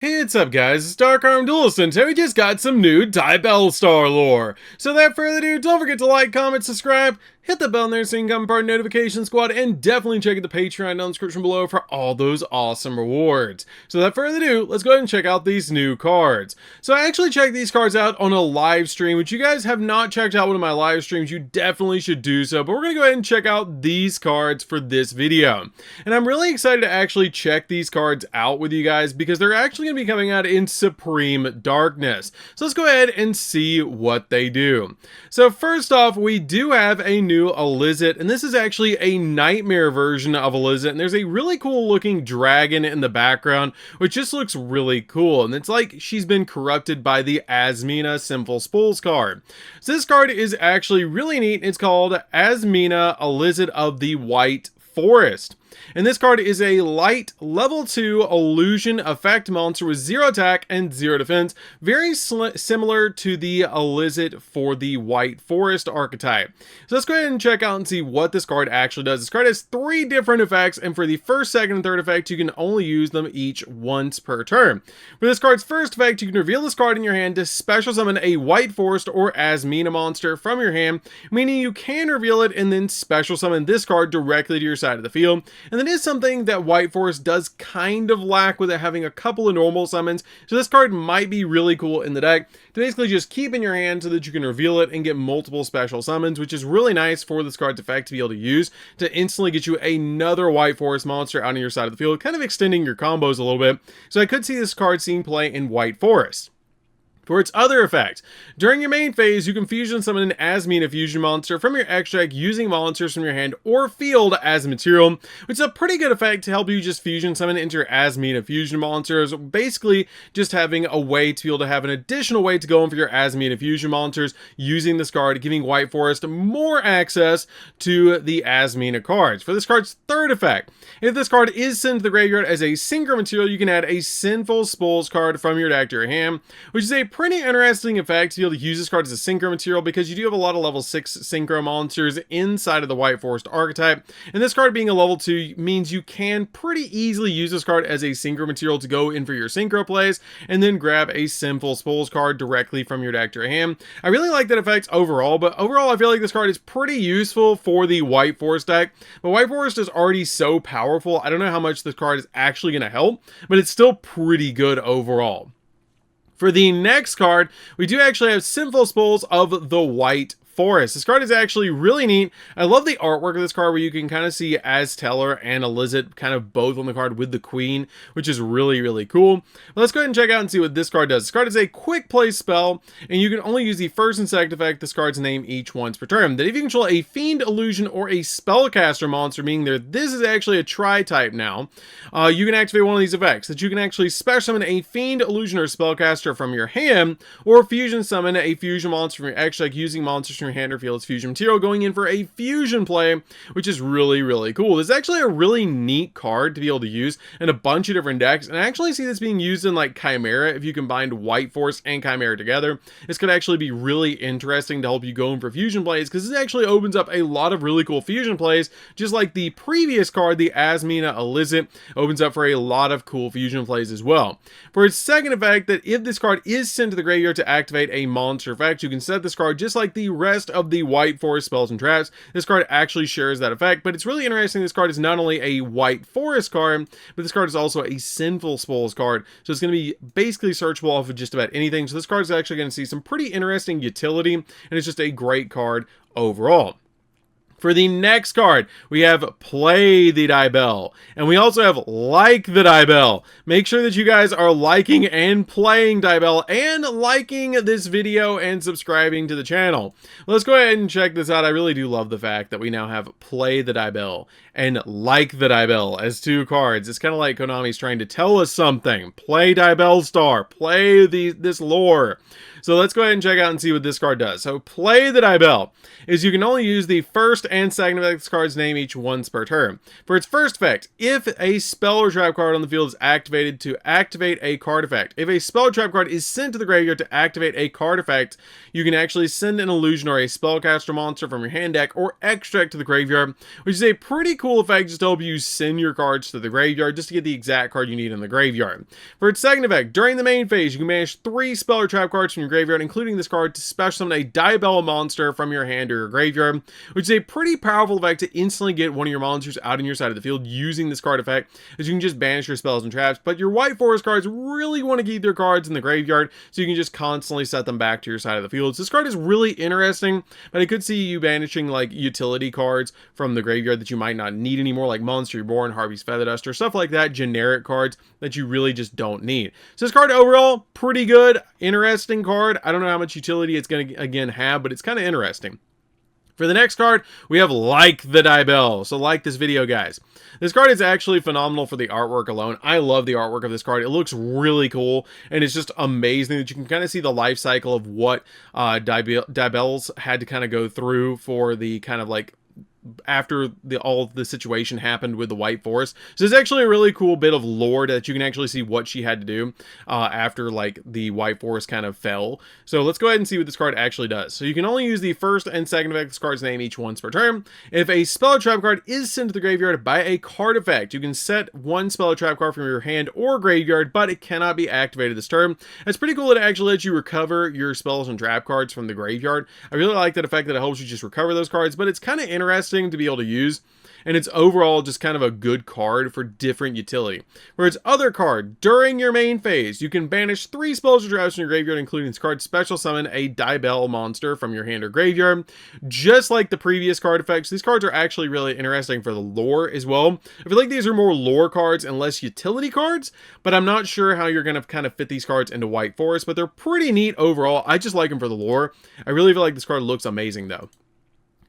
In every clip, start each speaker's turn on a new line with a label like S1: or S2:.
S1: Hey, what's up guys, it's DarkArmedDuelist and today we just got some new Diabellstar lore. So without further ado, don't forget to like, comment, subscribe, hit the bell in there so you can become part of the notification squad, and definitely check out the Patreon down in the description below for all those awesome rewards. So without further ado, let's go ahead and check out these new cards. So I actually checked these cards out on a live stream, which you guys have not checked out one of my live streams, you definitely should do so, but we're going to go ahead and check out these cards for this video. And I'm really excited to actually check these cards out with you guys because they're actually going to be coming out in Supreme Darkness. So let's go ahead and see what they do. So first off, we do have a new Alizit, and this is actually a nightmare version of Alizit, and there's a really cool looking dragon in the background, which just looks really cool, and it's like she's been corrupted by the AZAMINA SINFUL SPOILS card. So this card is actually really neat. It's called AZAMINA Alizit of the White Forest. And this card is a light level 2 illusion effect monster with 0 attack and 0 defense, very similar to the Alizit for the White Forest archetype. So let's go ahead and check out and see what this card actually does. This card has 3 different effects, and for the first, second, and third effect, you can only use them each once per turn. For this card's first effect, you can reveal this card in your hand to special summon a White Forest or AZAMINA monster from your hand, meaning you can reveal it and then special summon this card directly to your side of the field. And that is something that White Forest does kind of lack with it having a couple of normal summons, so this card might be really cool in the deck to basically just keep in your hand so that you can reveal it and get multiple special summons, which is really nice for this card's effect to be able to use to instantly get you another White Forest monster out on your side of the field, kind of extending your combos a little bit. So I could see this card seeing play in White Forest. For its other effect, during your main phase, you can fusion summon an AZAMINA fusion monster from your extra deck using monsters from your hand or field as a material, which is a pretty good effect to help you just fusion summon into your AZAMINA fusion monsters, basically just having a way to be able to have an additional way to go in for your AZAMINA fusion monsters using this card, giving White Forest more access to the AZAMINA cards. For this card's third effect, if this card is sent to the graveyard as a synchro material, you can add a SINFUL SPOILS card from your deck to your hand, which is a pretty interesting effect to be able to use this card as a synchro material because you do have a lot of level 6 synchro monsters inside of the White Forest archetype, and this card being a level 2 means you can pretty easily use this card as a synchro material to go in for your synchro plays and then grab a SINFUL SPOILS card directly from your deck to your hand. I really like that effect overall, but overall I feel like this card is pretty useful for the White Forest deck, but White Forest is already so powerful, I don't know how much this card is actually going to help, but it's still pretty good overall. For the next card, we do actually have SINFUL SPOILS of the White Forest. This card is actually really neat. I love the artwork of this card where you can kind of see Azteller and Alizit kind of both on the card with the queen, which is really, really cool. But let's go ahead and check out and see what this card does. This card is a quick play spell, and you can only use the first and second effect this card's name each once per turn. That if you control a fiend, illusion, or a spellcaster monster, meaning this is actually a tri-type now, you can activate one of these effects. That you can actually special summon a fiend, illusion, or spellcaster from your hand, or fusion summon a fusion monster from your extra deck using monsters from your hand or field as fusion material, going in for a fusion play, which is really, really cool. This is actually a really neat card to be able to use in a bunch of different decks, and I actually see this being used in like Chimera. If you combined White Forest and Chimera together, this could actually be really interesting to help you go in for fusion plays, because this actually opens up a lot of really cool fusion plays, just like the previous card, the AZAMINA Alizit, opens up for a lot of cool fusion plays as well. For its second effect, that if this card is sent to the graveyard to activate a monster effect, you can set this card just like the rest of the White Forest spells and traps. This card actually shares that effect, but it's really interesting. This card is not only a White Forest card, but this card is also a SINFUL SPOILS card, so it's going to be basically searchable off of just about anything. So this card is actually going to see some pretty interesting utility, and it's just a great card overall. For the next card, we have Play the Diabell, and we also have Like the Diabell. Make sure that you guys are liking and playing Diabell and liking this video and subscribing to the channel. Let's go ahead and check this out. I really do love the fact that we now have Play the Diabell and Like the Diabell as 2 cards. It's kind of like Konami's trying to tell us something. Play Diabellstar, play this lore. So let's go ahead and check out and see what this card does. So play the Diabell is you can only use the first and second effect of this card's name each once per turn. For its first effect, if a spell or trap card on the field is activated to activate a card effect. If a spell or trap card is sent to the graveyard to activate a card effect, you can actually send an illusion or a spellcaster monster from your hand deck or extract to the graveyard, which is a pretty cool effect just to help you send your cards to the graveyard just to get the exact card you need in the graveyard. For its second effect, during the main phase, you can banish 3 spell or trap cards from your graveyard, including this card, to special summon a Diabell monster from your hand or your graveyard, which is a pretty powerful effect to instantly get one of your monsters out in your side of the field using this card effect, as you can just banish your spells and traps. But your white forest cards really want to keep their cards in the graveyard, so you can just constantly set them back to your side of the field. So this card is really interesting, but I could see you banishing like utility cards from the graveyard that you might not need anymore, like Monster Reborn, Harvey's Feather Duster, stuff like that, generic cards that you really just don't need. So this card overall, pretty good, interesting card. I don't know how much utility it's going to, again, have, but it's kind of interesting. For the next card, we have Like the Diabell. So like this video, guys. This card is actually phenomenal for the artwork alone. I love the artwork of this card. It looks really cool, and it's just amazing that you can kind of see the life cycle of what Diabells had to kind of go through for the kind of like after all the situation happened with the White Forest. So it's actually a really cool bit of lore that you can actually see what she had to do after like the White Forest kind of fell. So let's go ahead and see what this card actually does. So you can only use the first and second effect of this card's name each once per turn. If a spell or trap card is sent to the graveyard by a card effect, you can set one spell or trap card from your hand or graveyard, but it cannot be activated this turn. It's pretty cool that it actually lets you recover your spells and trap cards from the graveyard. I really like that effect that it helps you just recover those cards, but it's kind of interesting to be able to use, and it's overall just kind of a good card for different utility. For its other card, during your main phase, you can banish 3 spells or traps from your graveyard, including this card, special summon a Diabell monster from your hand or graveyard. Just like the previous card effects, these cards are actually really interesting for the lore as well. I feel like these are more lore cards and less utility cards, but I'm not sure how you're going to kind of fit these cards into White Forest, but they're pretty neat overall. I just like them for the lore. I really feel like this card looks amazing though.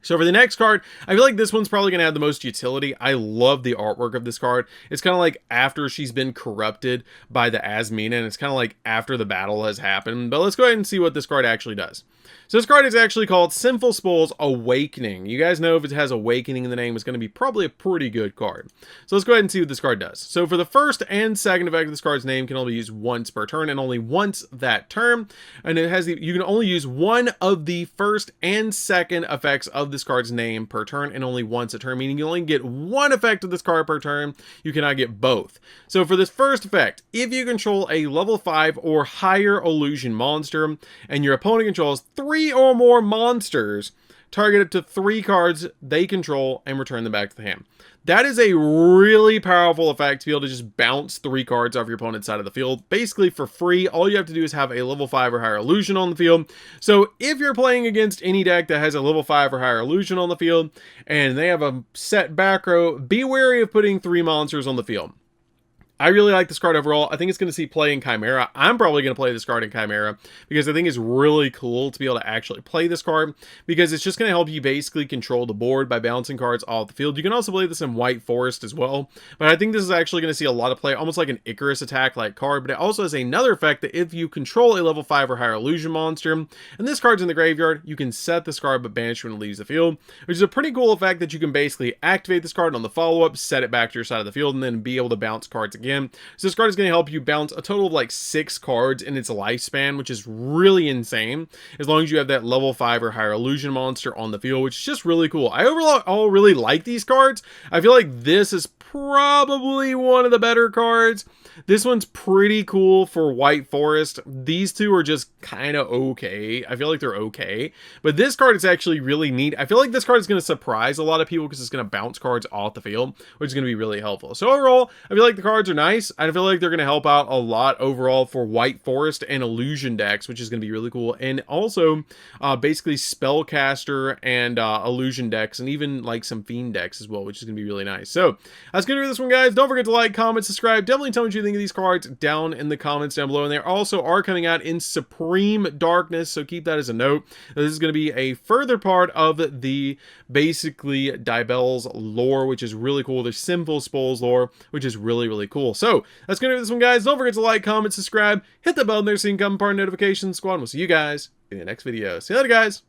S1: So for the next card, I feel like this one's probably going to have the most utility. I love the artwork of this card. It's kind of like after she's been corrupted by the AZAMINA, and it's kind of like after the battle has happened. But let's go ahead and see what this card actually does. So this card is actually called SINFUL SPOILS Awakening. You guys know if it has Awakening in the name, it's going to be probably a pretty good card. So let's go ahead and see what this card does. So for the first and second effect of this card's name can only be used once per turn and only once that turn. And it has you can only use one of the first and second effects of this card's name per turn and only once a turn, meaning you only get one effect of this card per turn. You cannot get both. So for this first effect, if you control a level 5 or higher illusion monster and your opponent controls 3 or more monsters, target up to 3 cards they control and return them back to the hand. That is a really powerful effect to be able to just bounce 3 cards off your opponent's side of the field, basically for free. All you have to do is have a level 5 or higher illusion on the field. So if you're playing against any deck that has a level 5 or higher illusion on the field, and they have a set back row, be wary of putting 3 monsters on the field. I really like this card overall. I think it's going to see play in Chimera. I'm probably going to play this card in Chimera because I think it's really cool to be able to actually play this card, because it's just going to help you basically control the board by bouncing cards off the field. You can also play this in White Forest as well, but I think this is actually going to see a lot of play, almost like an Icarus attack like card. But it also has another effect that if you control a level 5 or higher illusion monster and this card's in the graveyard, you can set this card but banish when it leaves the field, which is a pretty cool effect that you can basically activate this card on the follow-up, set it back to your side of the field, and then be able to bounce cards again. So this card is going to help you bounce a total of like 6 cards in its lifespan, which is really insane, as long as you have that level 5 or higher illusion monster on the field, which is just really cool. I overall really like these cards. I feel like this is probably one of the better cards. This one's pretty cool for White Forest. These two are just kind of okay. I feel like they're okay. But this card is actually really neat. I feel like this card is going to surprise a lot of people because it's going to bounce cards off the field, which is going to be really helpful. So overall, I feel like the cards are nice. I feel like they're going to help out a lot overall for White Forest and Illusion decks, which is going to be really cool. And also, basically Spellcaster and Illusion decks, and even like some Fiend decks as well, which is going to be really nice. So that's going to do this one, guys. Don't forget to like, comment, subscribe. Definitely tell me what you think of these cards down in the comments down below. And they also are coming out in Supreme Darkness, so keep that as a note. This is going to be a further part of the basically Diabell's lore, which is really cool. There's SINFUL SPOILS lore, which is really, really cool. possible. So that's going to do this one, guys. Don't forget to like, comment, subscribe, hit the bell there so you can become part of the notification squad. We'll see you guys in the next video. See you later, guys.